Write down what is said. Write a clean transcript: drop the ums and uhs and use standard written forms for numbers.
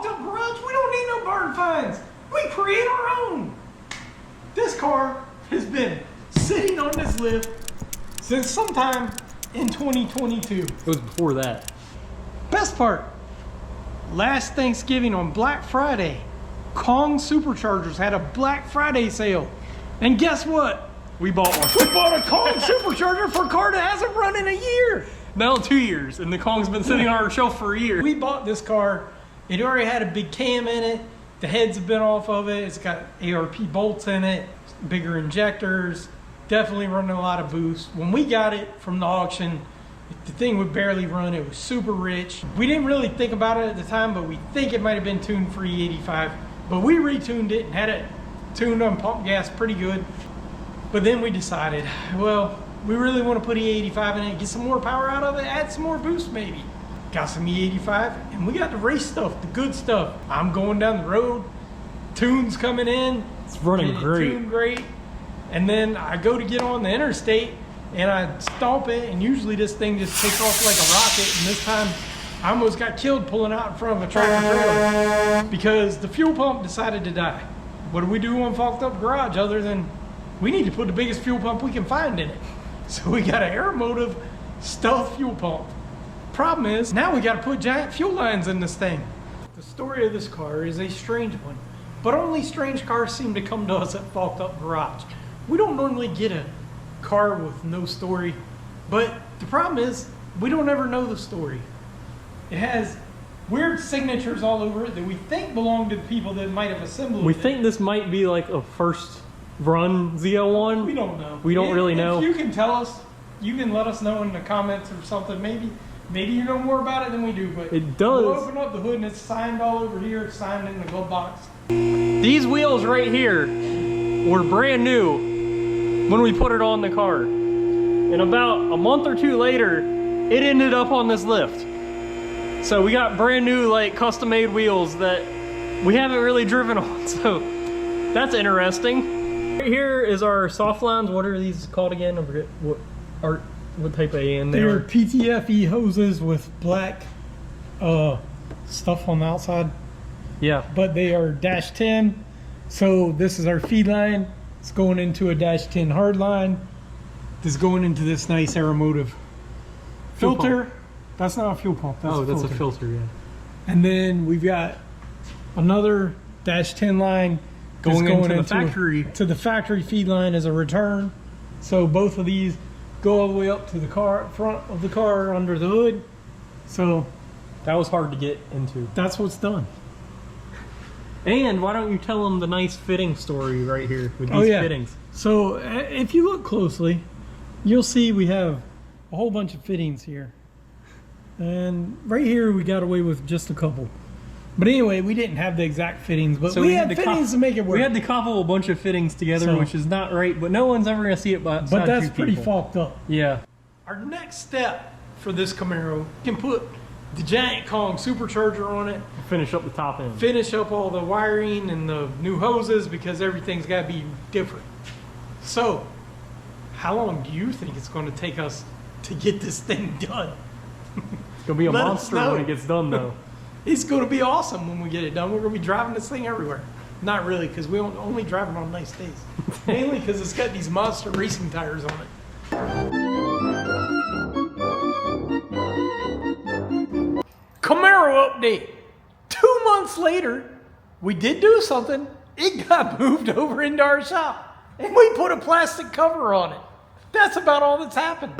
Up Garage, we don't need no barn finds. We create our own. This car has been sitting on this lift since sometime in 2022. It was before that. Best part, last Thanksgiving on Black Friday, Kong Superchargers had a Black Friday sale. And guess what? We bought one. We bought a Kong Supercharger for a car that hasn't run in a year. Now 2 years, and the Kong's been sitting on our shelf for a year. We bought this car. It already had a big cam in it. The heads have been off of it. It's got ARP bolts in it, bigger injectors. Definitely running a lot of boost. When we got it from the auction, the thing would barely run. It was super rich. We didn't really think about it at the time, but we think it might have been tuned for E85. But we retuned it and had it tuned on pump gas pretty good. But then we decided, well, we really want to put E85 in it, get some more power out of it, add some more boost maybe. Got some E85, and we got the race stuff, the good stuff. I'm going down the road, tunes coming in. It's running great. Tuned great. And then I go to get on the interstate, and I stomp it, and usually this thing just takes off like a rocket. And this time, I almost got killed pulling out in front of a tractor trailer because the fuel pump decided to die. What do we do on Faulked Up Garage other than we need to put the biggest fuel pump we can find in it? So we got an Aeromotive Stealth fuel pump. Problem is, now we got to put giant fuel lines in this thing. The story of this car is a strange one, but only strange cars seem to come to us at Faulked Up Garage. We don't normally get a car with no story, but the problem is we don't ever know the story. It has weird signatures all over it that we think belong to the people that might have assembled it. We think this might be like a first run ZL1. We don't know. We don't really know. If you can tell us, you can let us know in the comments or something. Maybe you know more about it than we do, but it does. We'll open up the hood and it's signed all over here. It's signed in the glove box. These wheels right here were brand new when we put it on the car. And about a month or two later, it ended up on this lift. So we got brand new, like, custom made wheels that we haven't really driven on. So that's interesting. Right here is our soft lines. What are these called again? I forget what type of AN they They're are. PTFE hoses with black stuff on the outside. Yeah. But they are dash 10. So this is our feed line. It's going into a dash 10 hard line. This is going into this nice Aeromotive filter. Pump. That's not a fuel pump. That's That's a filter, yeah. And then we've got another dash 10 line Going into the factory. To the factory feed line as a return. So both of these go all the way up to the car, front of the car under the hood. So that was hard to get into. That's what's done. And why don't you tell them the nice fitting story right here with these fittings? So if you look closely, you'll see we have a whole bunch of fittings here. And right here we got away with just a couple. But anyway, we didn't have the exact fittings, but so we had fittings to make it work. We had to cobble a bunch of fittings together, which is not right, but no one's ever going to see it but that's pretty fucked up. Yeah. Our next step for this Camaro, can put the giant Kong Supercharger on it. Finish up the top end. Finish up all the wiring and the new hoses because everything's got to be different. So, how long do you think it's going to take us to get this thing done? It's going to be a monster when it gets done, though. It's going to be awesome when we get it done. We're going to be driving this thing everywhere. Not really, because we only drive it on nice days. Mainly because it's got these monster racing tires on it. Camaro update. 2 months later, we did do something. It got moved over into our shop. And we put a plastic cover on it. That's about all that's happened.